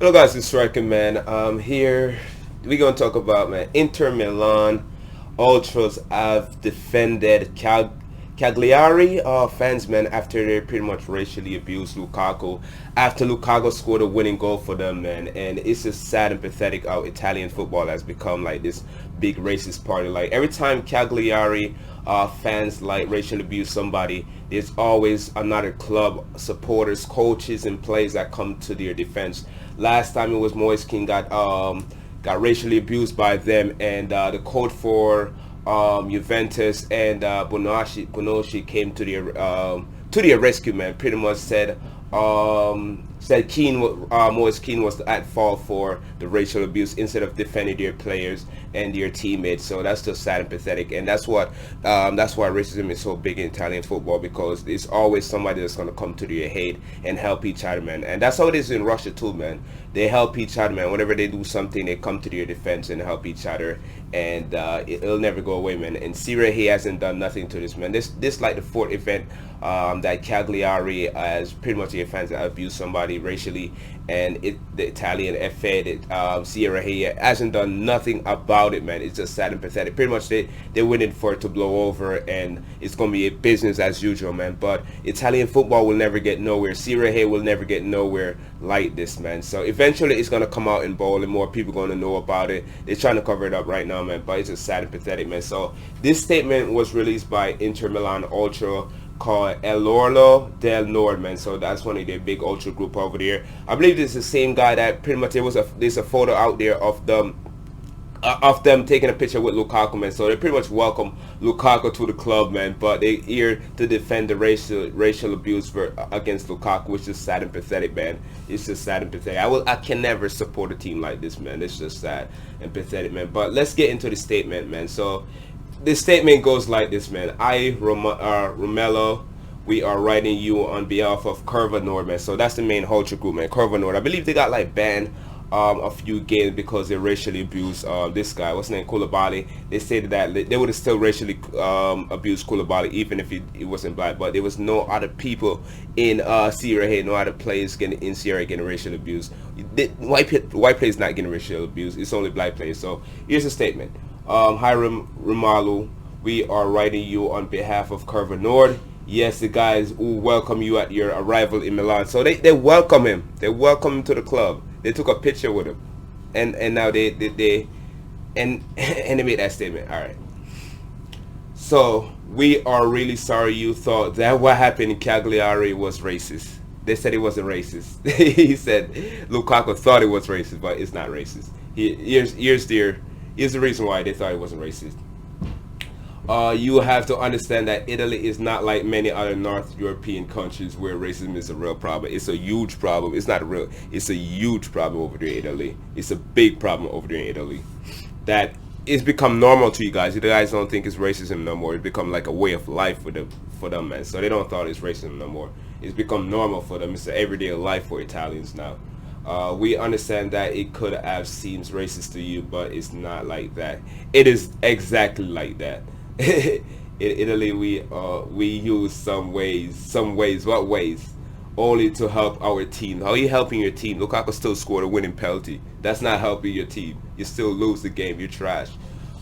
Hello guys, it's Striker man. Here we're gonna talk about man. Inter Milan ultras have defended Cagliari fans man after they pretty much racially abused Lukaku after Lukaku scored a winning goal for them man. And it's just sad and pathetic how Italian football has become like this big racist party. Like every time Cagliari fans like racially abuse somebody, there's always another club, supporters, coaches, and players that come to their defense. Last time it was Moise Kean got racially abused by them, and the coach for Juventus and Bonucci came to their rescue, man. Pretty much said Moise Kean was at fault for the racial abuse instead of defending their players and their teammates. So that's just sad and pathetic, and that's why racism is so big in Italian football, because there's always somebody that's gonna come to their aid and help each other, man. And that's how it is in Russia too, man. They help each other, man. Whenever they do something, they come to their defense and help each other, and it'll never go away, man. And Syria, he hasn't done nothing to this, man. This like the fourth event that Cagliari has pretty much their fans that abuse somebody racially, and the Italian FA, Sierra here hasn't done nothing about it, man. It's just sad and pathetic. Pretty much they're waiting for it to blow over, and it's gonna be a business as usual, man. But Italian football will never get nowhere. Sierra here will never get nowhere like this, man. So eventually it's gonna come out in bowl, and more people gonna know about it. They're trying to cover it up right now, man. But it's just sad and pathetic, man. So this statement was released by Inter Milan Ultra called El Orlo del Nord, man. So that's one of their big ultra group over there. I believe this is the same guy that pretty much there's a photo out there of them taking a picture with Lukaku, man. So they pretty much welcome Lukaku to the club, man. But they here to defend the racial abuse against Lukaku, which is sad and pathetic, man. It's just sad and pathetic. I can never support a team like this, man. It's just sad and pathetic, man. But let's get into the statement, man. So this statement goes like this, man. Romelu, we are writing you on behalf of Curva Nord, man. So that's the main ultra group, man. Curva Nord. I believe they got like banned a few games because they racially abused this guy. What's his name? Koulibaly. They said that they would have still racially abused Koulibaly even if he wasn't black. But there was no other people in Syria, no other players in Syria getting racial abuse. White players not getting racial abuse. It's only black players. So here's a statement. Hi Romelu, we are writing you on behalf of Curva Nord. Yes, the guys who welcome you at your arrival in Milan. So they welcome him. They welcome him to the club. They took a picture with him, and now they and they made that statement. All right. So we are really sorry you thought that what happened in Cagliari was racist. They said it wasn't racist. He said Lukaku thought it was racist, but it's not racist. Here's the reason why they thought it wasn't racist. You have to understand that Italy is not like many other North European countries where racism is a real problem. It's a huge problem. It's a huge problem over there in Italy. It's a big problem over there in Italy. That it's become normal to you guys. You guys don't think it's racism no more. It's become like a way of life for them, man. So they don't thought it's racism no more. It's become normal for them. It's an everyday life for Italians now. We understand that it could have seemed racist to you, but it's not like that. It is exactly like that. In Italy, we use some ways. What ways? Only to help our team. How are you helping your team? Lukaku still scored a winning penalty. That's not helping your team. You still lose the game. You're trash.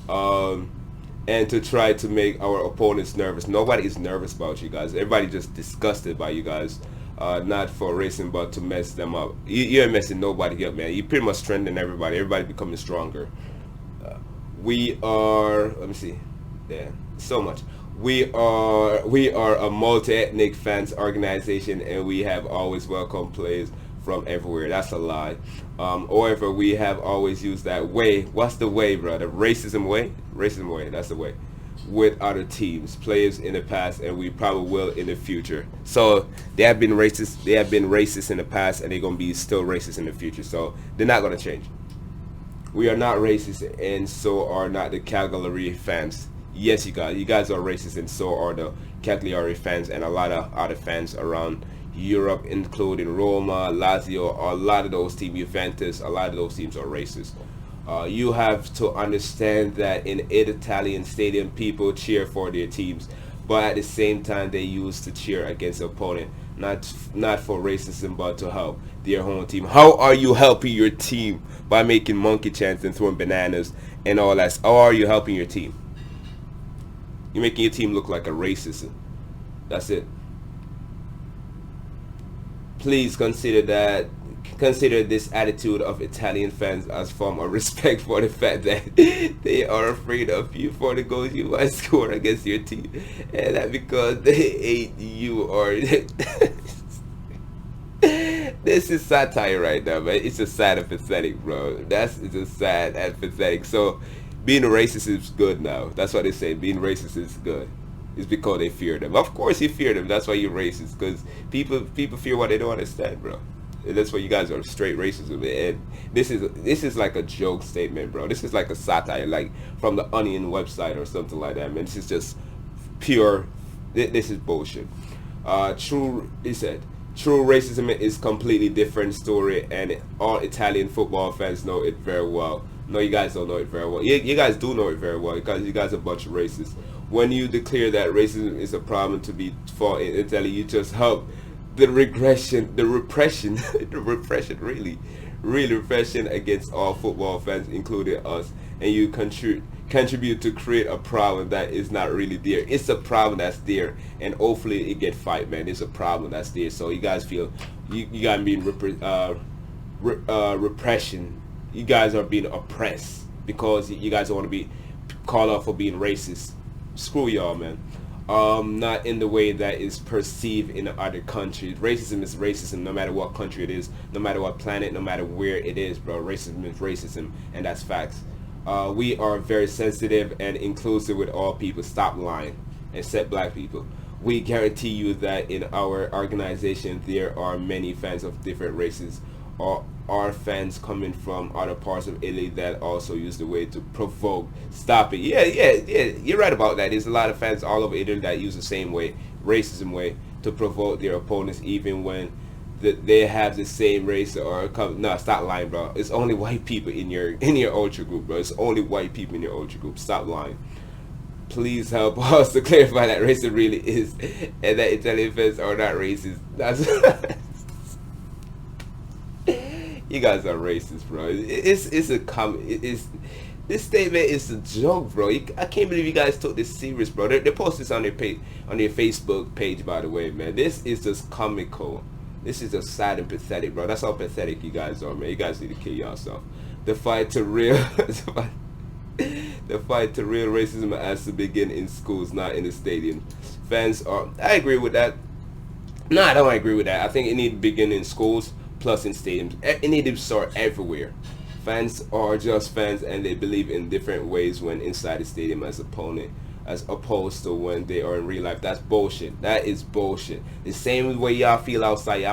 And to try to make our opponents nervous. Nobody is nervous about you guys. Everybody just disgusted by you guys. Not for racing, but to mess them up. You ain't messing nobody up, man. You pretty much strengthening everybody. Everybody becoming stronger. We are. Let me see. Yeah, so much. We are a multi-ethnic fans organization, and we have always welcomed players from everywhere. That's a lie. However, we have always used that way. What's the way, brother? Racism way? Racism way. That's the way. With other teams, players in the past, and we probably will in the future. So they have been racist. They have been racist in the past, and they're gonna be still racist in the future. So they're not gonna change. We are not racist, and so are not the Cagliari fans. Yes, you guys are racist, and so are the Cagliari fans and a lot of other fans around Europe, including Roma, Lazio. A lot of those teams, Juventus, a lot of those teams are racist. You have to understand that in Italian stadium, people cheer for their teams, but at the same time, they used to cheer against the opponent. Not for racism, but to help. their home team. How are you helping your team by making monkey chants and throwing bananas and all that? How are you helping your team? You're making your team look like a racist. That's it. Please consider this attitude of Italian fans as form of respect for the fact that they are afraid of you for the goals you might score against your team, and that because they hate you or this is satire right now, man. It's just sad and pathetic, bro. It's just sad and pathetic. So being a racist is good now. That's what they say. Being racist is good. It's because they fear them. Of course you fear them. That's why you're racist. Because people fear what they don't understand, bro. And that's why you guys are straight racism. And this is like a joke statement, bro. This is like a satire, like from the Onion website or something like that, man. This is just pure. This is bullshit. He said, true racism is completely different story, and all Italian football fans know it very well. No, you guys don't know it very well. You guys do know it very well because you guys are a bunch of racists. When you declare that racism is a problem to be fought in Italy, you just help the repression, really repression against all football fans, including us, and you contribute to create a problem that is not really there. It's a problem that's there, and hopefully it get fight, man. It's a problem that's there. So you guys feel you guys being repression. You guys are being oppressed because you guys don't want to be called out for being racist. Screw y'all, man. Not in the way that is perceived in other countries. Racism is racism no matter what country it is, no matter what planet, no matter where it is, bro. Racism is racism, and that's facts. We are very sensitive and inclusive with all people. Stop lying, except black people. We guarantee you that in our organization there are many fans of different races, or are fans coming from other parts of Italy that also use the way to provoke. Stop it. Yeah, you're right about that. There's a lot of fans all over Italy that use the same way, racism way, to provoke their opponents, even when they have the same race or no, stop lying, bro. It's only white people in your ultra group, bro. It's only white people in your ultra group. Stop lying. Please help us to clarify that racism really is, and that Italian fans are not racist. That's you guys are racist, bro. It's this statement is a joke, bro. I can't believe you guys took this serious, bro. They post this on their Facebook page, by the way, man. This is just comical. This is just sad and pathetic, bro. That's how pathetic you guys are, man. You guys need to kill yourself. The fight to real racism has to begin in schools, not in the stadium. Fans are. I agree with that. No, I don't agree with that. I think it need to begin in schools. Plus in stadiums. It needs to start everywhere. Fans are just fans, and they believe in different ways when inside the stadium as opposed to when they are in real life. That's bullshit. That is bullshit. The same way y'all feel outside,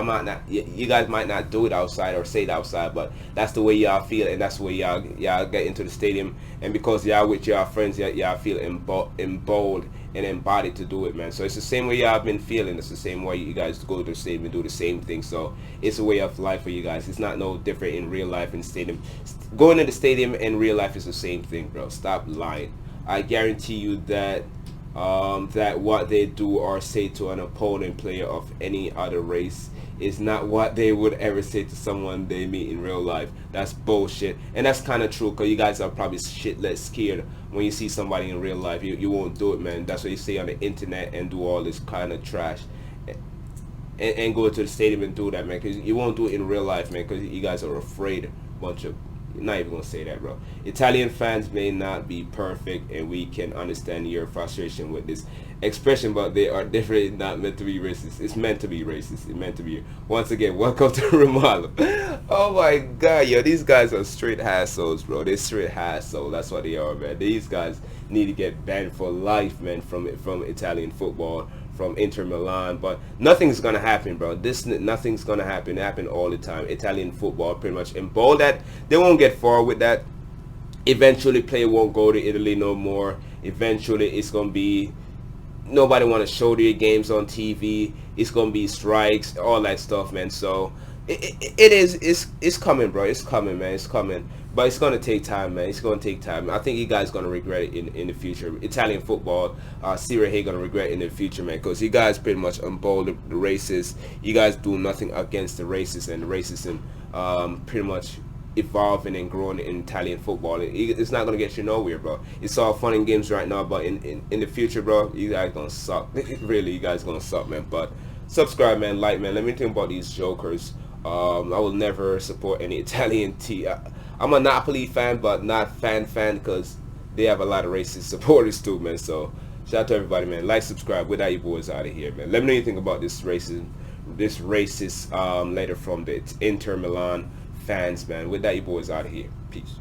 you guys might not do it outside or say it outside, but that's the way y'all feel, and that's the way y'all get into the stadium. And because y'all with y'all friends, y'all feel emboldened and embodied to do it, man. So it's the same way y'all been feeling. It's the same way you guys go to the stadium and do the same thing. So it's a way of life for you guys. It's not no different in real life and stadium. Going to the stadium and real life is the same thing, bro. Stop lying. I guarantee you that that what they do or say to an opponent player of any other race is not what they would ever say to someone they meet in real life. That's bullshit. And that's kind of true, because you guys are probably shitless scared when you see somebody in real life. You won't do it, man. That's what you say on the internet and do all this kind of trash and go to the stadium and do that, man, because you won't do it in real life, man, because you guys are afraid. Bunch of, not even gonna say that, bro. Italian fans may not be perfect, and we can understand your frustration with this expression, but they are definitely not meant to be racist. It's meant to be racist. It's meant to be. Once again, welcome to Romelu. Oh my god, yo, these guys are straight assholes, bro. They're straight assholes. That's what they are, man. These guys need to get banned for life, man, from Italian football, from Inter Milan. But nothing's gonna happen, bro. Nothing's gonna happen. It happen all the time. Italian football pretty much embol that. They won't get far with that. Eventually player won't go to Italy no more. Eventually it's gonna be nobody want to show their games on TV. It's gonna be strikes, all that stuff, man. So It is. It's coming, bro. It's coming, man. It's coming. But it's gonna take time, man. It's gonna take time. I think you guys gonna regret it in the future. Italian football, Serie A gonna regret it in the future, man, because you guys pretty much unbold the racists. You guys do nothing against the racists and the racism, pretty much evolving and growing in Italian football. It's not gonna get you nowhere, bro. It's all fun and games right now, but in the future, bro, you guys gonna suck. Really, you guys gonna suck, man. But subscribe, man. Like, man. Let me think about these jokers. I will never support any Italian team. I'm a Napoli fan, but not fan because they have a lot of racist supporters too, man. So shout out to everybody, man. Like, subscribe. Without you boys out of here, man. Let me know anything about this racist letter from the Inter Milan fans, man. With that, you boys out of here. Peace.